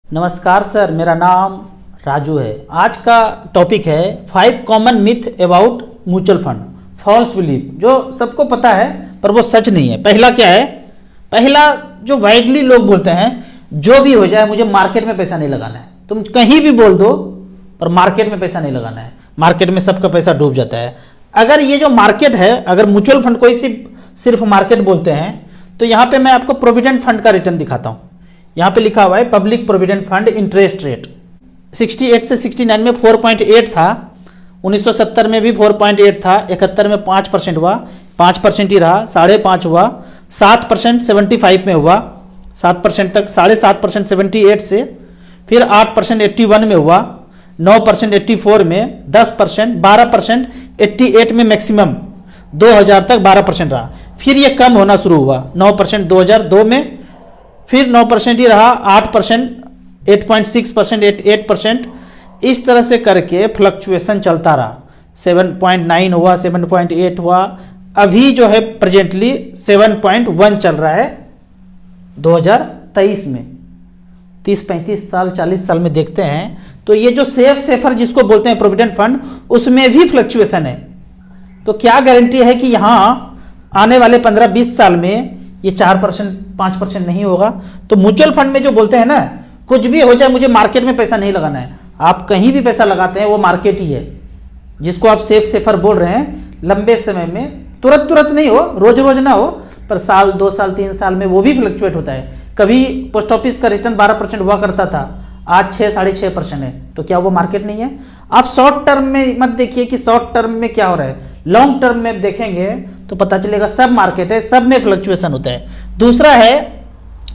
नमस्कार सर, मेरा नाम राजू है। आज का टॉपिक है 5 common myth about mutual fund, false belief, जो सबको पता है पर वो सच नहीं है। पहला क्या है? पहला जो वाइडली लोग बोलते हैं, जो भी हो जाए मुझे मार्केट में पैसा नहीं लगाना है। तुम कहीं भी बोल दो पर मार्केट में पैसा नहीं लगाना है, मार्केट में सबका पैसा डूब जाता है। अगर ये जो मार्केट है, अगर म्यूचुअल फंड कोई सिर्फ मार्केट बोलते हैं तो यहाँ पे मैं आपको प्रोविडेंट फंड का रिटर्न दिखाता हूँ। यहाँ पे लिखा हुआ है public provident fund interest rate 68 से 69 में 4.8 था, 1970 में भी 4.8 था, 71 में 5% हुआ, 5% ही रहा, 5.5 हुआ, 7% 75 में हुआ, 7% तक, 7.5% 78 से, फिर 8% 81 में हुआ, 9% 84 में, 10%, 12% 88 में मैक्सिमम, 2000 तक 12% रहा। फिर ये कम होना शुरू हुआ, 9% 2002 में, फिर 9% ही रहा, 8%, 8.6%, 8%, इस तरह से करके फ्लक्चुएशन चलता रहा। 7.9 हुआ, 7.8 हुआ, अभी जो है प्रेजेंटली 7.1 चल रहा है 2023 में। 30-35 साल 40 साल में देखते हैं तो ये जो सेफर जिसको बोलते हैं प्रोविडेंट फंड, उसमें भी फ्लक्चुएशन है। तो क्या गारंटी है कि यहाँ आने वाले 15-20 साल में ये 4% 5% नहीं होगा? तो म्यूचुअल फंड में जो बोलते हैं ना, कुछ भी हो जाए मुझे मार्केट में पैसा नहीं लगाना है, आप कहीं भी पैसा लगाते हैं वो मार्केट ही है। जिसको आप सेफर बोल रहे हैं, लंबे समय में, तुरंत नहीं हो, रोज ना हो, पर साल 2 साल 3 साल में वो भी फ्लक्चुएट होता है। कभी पोस्ट ऑफिस का रिटर्न 12% हुआ करता था, आज 6-6.5% है, तो क्या वो मार्केट नहीं है? आप शॉर्ट टर्म में मत देखिए कि शॉर्ट टर्म में क्या हो रहा है, लॉन्ग टर्म में देखेंगे तो पता चलेगा सब मार्केट है, सब में फ्लक्चुएशन होता है। दूसरा है,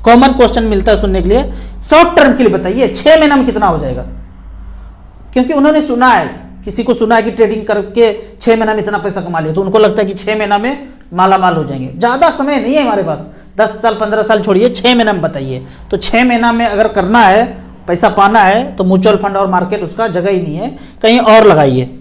कॉमन क्वेश्चन मिलता है सुनने के लिए, शॉर्ट टर्म के लिए बताइए 6 महीना में कितना हो जाएगा? क्योंकि उन्होंने सुना है, किसी को सुना है कि ट्रेडिंग करके 6 महीना में इतना पैसा कमा लिया, तो उनको लगता है कि 6 महीना में माला माल हो जाएंगे। ज्यादा समय नहीं है हमारे पास, 10 साल 15 साल छोड़िए, 6 महीना में बताइए। तो 6 महीना में अगर करना है, पैसा पाना है, तो म्यूचुअल फंड और मार्केट उसका जगह ही नहीं है, कहीं और लगाइए।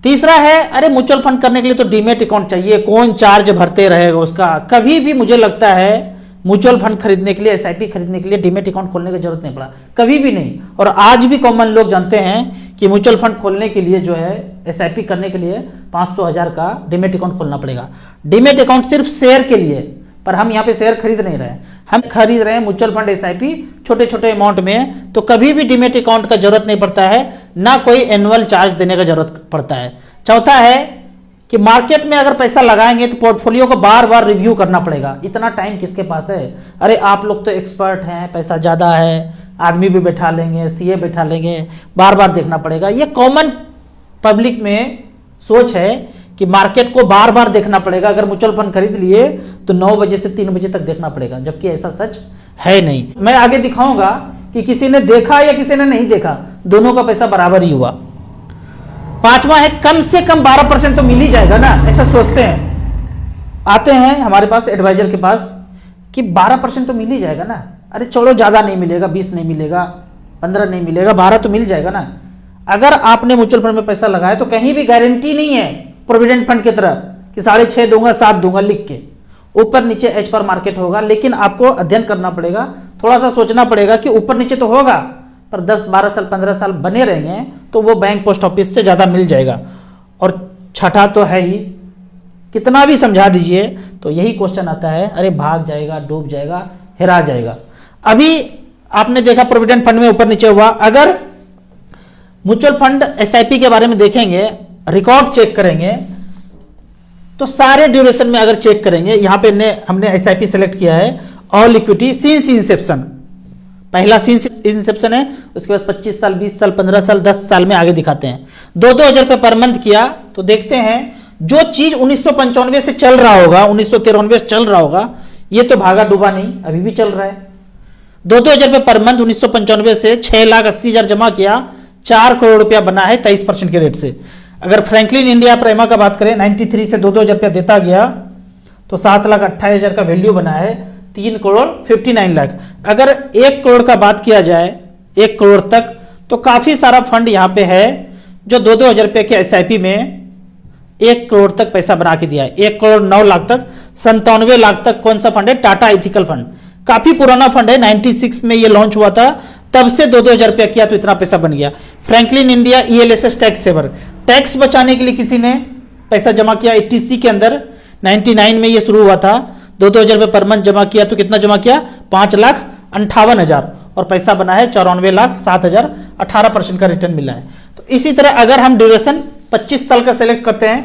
तीसरा है, अरे म्यूचुअल फंड करने के लिए तो डीमेट अकाउंट चाहिए, कौन चार्ज भरते रहेगा उसका? कभी भी मुझे लगता है म्यूचुअल फंड खरीदने के लिए, एसआईपी खरीदने के लिए डीमेट अकाउंट खोलने की जरूरत नहीं पड़ा, कभी भी नहीं। और आज भी कॉमन लोग जानते हैं कि म्यूचुअल फंड खोलने के लिए जो है, एसआईपी करने के लिए 500,000 का डीमेट अकाउंट खोलना पड़ेगा। डीमेट अकाउंट सिर्फ शेयर के लिए, पर हम यहाँ पे शेयर खरीद नहीं रहे हैं, हम खरीद रहे हैं म्यूचुअल फंड एसआईपी छोटे छोटे अमाउंट में। तो कभी भी डीमेट अकाउंट का जरूरत नहीं पड़ता है, ना कोई एनुअल चार्ज देने का जरूरत पड़ता है। चौथा है कि मार्केट में अगर पैसा लगाएंगे तो पोर्टफोलियो को बार बार रिव्यू करना पड़ेगा। इतना टाइम किसके पास है? अरे आप लोग तो एक्सपर्ट हैं, पैसा ज्यादा है, आदमी भी बैठा लेंगे, सीए बैठा लेंगे, बार बार देखना पड़ेगा। ये कॉमन पब्लिक में सोच है कि मार्केट को बार बार देखना पड़ेगा। अगर म्यूचुअल फंड खरीद लिए तो 9 बजे से 3 बजे तक देखना पड़ेगा, जबकि ऐसा सच है नहीं। मैं आगे दिखाऊंगा कि किसी ने देखा या किसी ने नहीं देखा, दोनों का पैसा बराबर ही हुआ। पांचवा है, कम से कम 12% तो मिल ही जाएगा ना, ऐसा सोचते हैं। आते हैं हमारे पास एडवाइजर के पास कि 12% तो मिल ही जाएगा ना। अरे छोड़ो, ज्यादा नहीं मिलेगा, 20 नहीं मिलेगा, 15 नहीं मिलेगा, 12 तो मिल जाएगा ना। अगर आपने म्यूचुअल फंड में पैसा लगाया तो कहीं भी गारंटी नहीं है प्रोविडेंट फंड की तरह कि 6.5 दूंगा, 7 दूंगा लिख के, ऊपर नीचे एज पर मार्केट होगा। लेकिन आपको अध्ययन करना पड़ेगा, थोड़ा सा सोचना पड़ेगा कि ऊपर नीचे तो होगा, पर 10-12 साल 15 साल बने रहेंगे तो वो बैंक पोस्ट ऑफिस से ज्यादा मिल जाएगा। और छठा तो है ही, कितना भी समझा दीजिए तो यही क्वेश्चन आता है, अरे भाग जाएगा, डूब जाएगा, हेरा जाएगा। अभी आपने देखा प्रोविडेंट फंड में ऊपर नीचे हुआ। अगर म्यूचुअल फंड एसआईपी के बारे में देखेंगे, रिकॉर्ड चेक करेंगे तो सारे ड्यूरेशन में अगर चेक करेंगे, यहां पे हमने एसआईपी सेलेक्ट किया है, ऑल इक्विटी सिंस इंसेप्शन, पहला सिंस इंसेप्शन है, उसके बाद 25 साल 20 साल 15 साल 10 साल में आगे दिखाते हैं। 2-2 रुपए पर मंथ किया तो देखते हैं जो चीज 1995 से चल रहा होगा, 1993 से चल रहा होगा, ये तो भागा डूबा नहीं, अभी भी चल रहा है। 2-2 रुपए पर मंथ 1995 से 6,80,000 जमा किया, 4 करोड़ रुपया बना है 23% के रेट से। अगर फ्रैंकलिन इंडिया प्राइमा का बात करें, 93 से 2-2 रुपया देता गया तो 7,28,000 का वैल्यू बना है 3 करोड़ 59 लाख। अगर 1 करोड़ का बात किया जाए, 1 करोड़ तक, तो काफी सारा फंड यहां पे है जो 2-2 रुपए के एसआईपी में 1 करोड़ तक पैसा बना के दिया है। 1 करोड़ 9 लाख तक, 97 लाख तक कौन सा फंड है? Tata ethical fund. काफी पुराना फंड है, 96 में ये लॉन्च हुआ था, तब से 2-2 हजार रुपया किया तो इतना पैसा बन गया। Franklin India ELSS tax saver, tax बचाने के लिए किसी ने पैसा जमा किया 80 के अंदर, 99 में ये शुरू हुआ था, 2-2 हजार रुपये पर मंथ जमा किया तो कितना जमा किया, 5,58,000 और पैसा बना है 94,07,000, 18% का रिटर्न मिला है। तो इसी तरह अगर हम ड्यूरेशन 25 साल का सेलेक्ट करते हैं,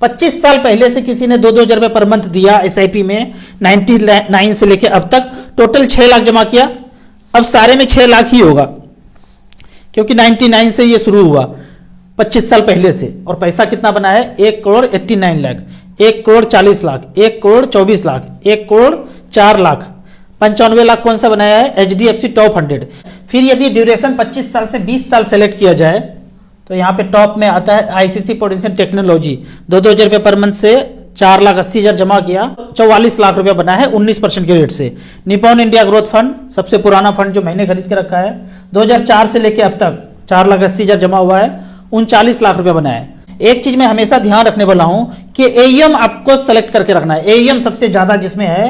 25 साल पहले से किसी ने 2-2 हजार रुपये पर मंथ दिया SIP में 99 से लेके अब तक, टोटल 6 लाख जमा किया, अब सारे में 6 लाख ही होगा क्योंकि 99 से ये शुरू हुआ 25 साल पहले से, और पैसा कितना बना है 1,89 लाख, 1,40 लाख, 1,24 लाख, 1,04 लाख, 95 लाख कौन सा बनाया है HDFC टॉप 100। फिर यदि ड्यूरेशन 25 साल से 20 साल सेलेक्ट किया जाए तो यहाँ पे टॉप में आता है ICC प्रोडेंशियल टेक्नोलॉजी, 2-2 हजार रुपये पर मंथ से 4,80,000 जमा किया, 44 लाख रुपया बना है 19% के रेट से। निपॉन इंडिया ग्रोथ फंड, सबसे पुराना फंड जो मैंने खरीद के रखा है, 2004 से लेके अब तक 4,80,000 जमा हुआ है, 39 लाख रुपया बना है। एक चीज मैं हमेशा ध्यान रखने वाला हूं कि AUM आपको सेलेक्ट करके रखना है। AUM सबसे ज्यादा जिसमें है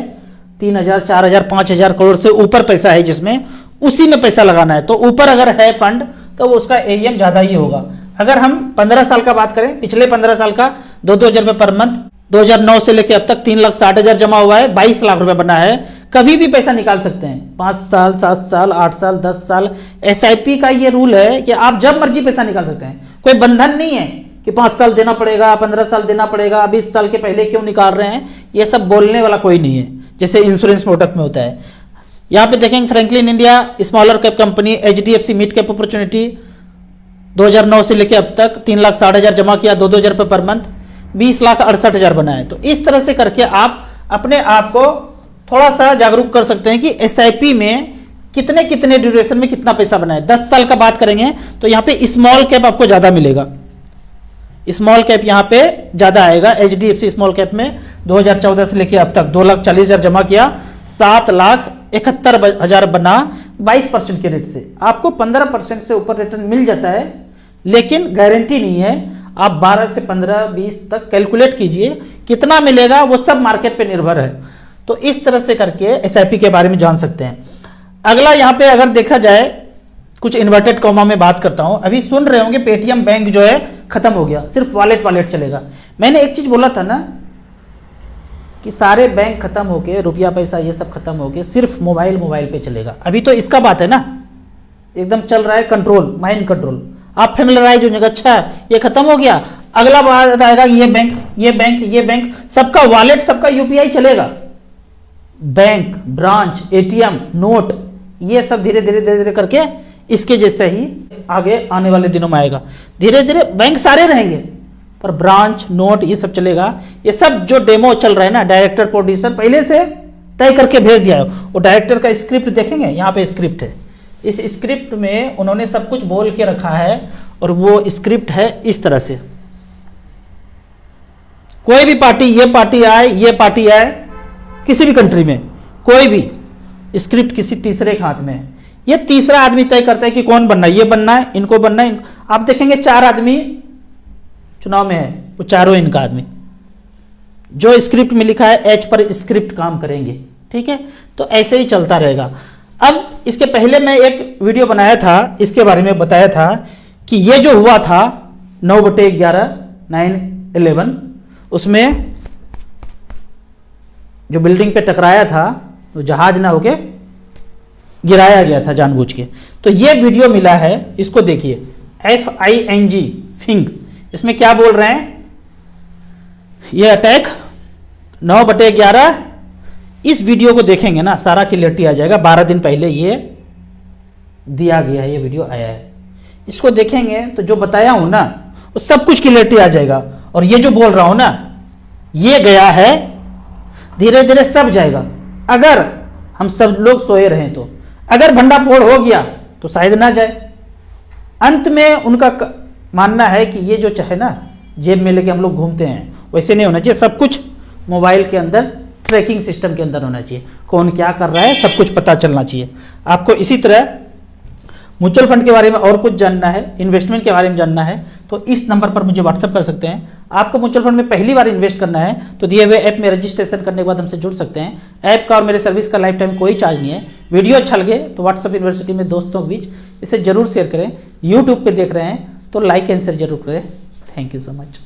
3,000, 4,000, 5,000 करोड़ से ऊपर पैसा है जिसमें, उसी में पैसा लगाना है। तो ऊपर अगर है फंड तो उसका AUM ज्यादा ही होगा। अगर हम 15 साल का बात करें, पिछले 15 साल का 2-2 हजार रुपये पर मंथ, 2009 से लेकर अब तक 3,60,000 जमा हुआ है, 22 लाख रुपए बना है। कभी भी पैसा निकाल सकते हैं, 5 साल, 7 साल, 8 साल, 10 साल। SIP का ये रूल है कि आप जब मर्जी पैसा निकाल सकते हैं, कोई बंधन नहीं है कि 5 साल देना पड़ेगा, 15 साल देना पड़ेगा, 20 साल के पहले क्यों निकाल रहे हैं, ये सब बोलने वाला कोई नहीं है, जैसे इंश्योरेंस प्रोडक्ट में होता है। यहाँ पे देखेंगे Franklin India smaller cap company, HDFC mid cap opportunity, 2009 से लेकर अब तक 3,60,000 जमा किया, 2-2 हजार रुपये पर मंथ, 20,68,000 बनाए। तो इस तरह से करके आप अपने आप को थोड़ा सा जागरूक कर सकते हैं कि SIP में कितने कितने ड्यूरेशन में कितना पैसा बनाए। 10 साल का बात करेंगे तो यहाँ पे स्मॉल कैप आपको ज्यादा मिलेगा, स्मॉल कैप यहाँ पे ज्यादा आएगा। HDFC स्मॉल कैप में 2014 से लेकर अब तक 2,40,000 जमा किया, 7,71,000 बना, 22% के रेट से। आपको 15% से ऊपर रिटर्न मिल जाता है, लेकिन गारंटी नहीं है। आप 12 से 15, 20 तक कैलकुलेट कीजिए, कितना मिलेगा वो सब मार्केट पे निर्भर है। तो इस तरह से करके SIP के बारे में जान सकते हैं। अगला यहाँ पे अगर देखा जाए, कुछ इन्वर्टेड कॉमा में बात करता हूं। अभी सुन रहे होंगे पेटीएम बैंक जो है खत्म हो गया, सिर्फ वॉलेट चलेगा। मैंने एक चीज बोला था ना कि सारे बैंक खत्म होके, रुपया पैसा ये सब खत्म होके सिर्फ मोबाइल पे चलेगा। अभी तो इसका बात है ना, एकदम चल रहा है कंट्रोल, माइंड कंट्रोल। आप फेमिलराइज हो जाएगा, अच्छा ये खत्म हो गया, अगला बात आएगा ये बैंक, सबका वॉलेट, सबका UPI चलेगा। बैंक, ब्रांच, ATM, नोट, ये सब धीरे धीरे करके इसके जैसे ही आगे आने वाले दिनों में आएगा। धीरे धीरे बैंक सारे रहेंगे पर ब्रांच, नोट ये सब चलेगा। ये सब जो डेमो चल रहा है ना, डायरेक्टर प्रोड्यूसर पहले से तय करके भेज दिया है। वो डायरेक्टर का स्क्रिप्ट देखेंगे, यहाँ पे स्क्रिप्ट है, इस स्क्रिप्ट में उन्होंने सब कुछ बोल के रखा है और वो स्क्रिप्ट है इस तरह से। कोई भी पार्टी, ये पार्टी आए, किसी भी कंट्री में कोई भी स्क्रिप्ट किसी तीसरे के हाथ में है। ये तीसरा आदमी तय करता है कि कौन बनना है, ये बनना है, इनको बनना है। आप देखेंगे 4 आदमी चुनाव में है, वो चारों इनका आदमी जो स्क्रिप्ट में लिखा है H पर स्क्रिप्ट काम करेंगे। ठीक है, तो ऐसे ही चलता रहेगा। अब इसके पहले मैं एक वीडियो बनाया था, इसके बारे में बताया था कि ये जो हुआ था 9/11 9/11, उसमें जो बिल्डिंग पे टकराया था वो जहाज ना होके गिराया गया था जानबूझ के। तो ये वीडियो मिला है, इसको देखिए, FING फिंग। इसमें क्या बोल रहे हैं, ये अटैक 9/11, इस वीडियो को देखेंगे ना सारा क्लियरिटी आ जाएगा। 12 दिन पहले ये दिया गया है, ये वीडियो आया है। इसको देखेंगे तो जो बताया हूं ना वो सब कुछ क्लियरिटी आ जाएगा। और ये जो बोल रहा हूं ना, ये गया है, धीरे धीरे सब जाएगा। अगर हम सब लोग सोए रहें तो, अगर भंडाफोड़ हो गया तो शायद ना जाए। अंत में उनका मानना है कि ये जो चाहे ना जेब में लेके हम लोग घूमते हैं, वैसे नहीं होना चाहिए। सब कुछ मोबाइल के अंदर, ट्रैकिंग सिस्टम के अंदर होना चाहिए। कौन क्या कर रहा है सब कुछ पता चलना चाहिए आपको। इसी तरह म्यूचुअल फंड के बारे में और कुछ जानना है, इन्वेस्टमेंट के बारे में जानना है, तो इस नंबर पर मुझे व्हाट्सअप कर सकते हैं। आपको म्यूचुअल फंड में पहली बार इन्वेस्ट करना है तो दिए हुए ऐप में रजिस्ट्रेशन करने के बाद हमसे जुड़ सकते हैं। ऐप का और मेरे सर्विस का लाइफ टाइम कोई चार्ज नहीं है। वीडियो अच्छा लगे तो व्हाट्सअप यूनिवर्सिटी में दोस्तों के बीच इसे जरूर शेयर करें। यूट्यूब पे देख रहे हैं तो लाइक एंड शेयर जरूर करें। Thank you so much.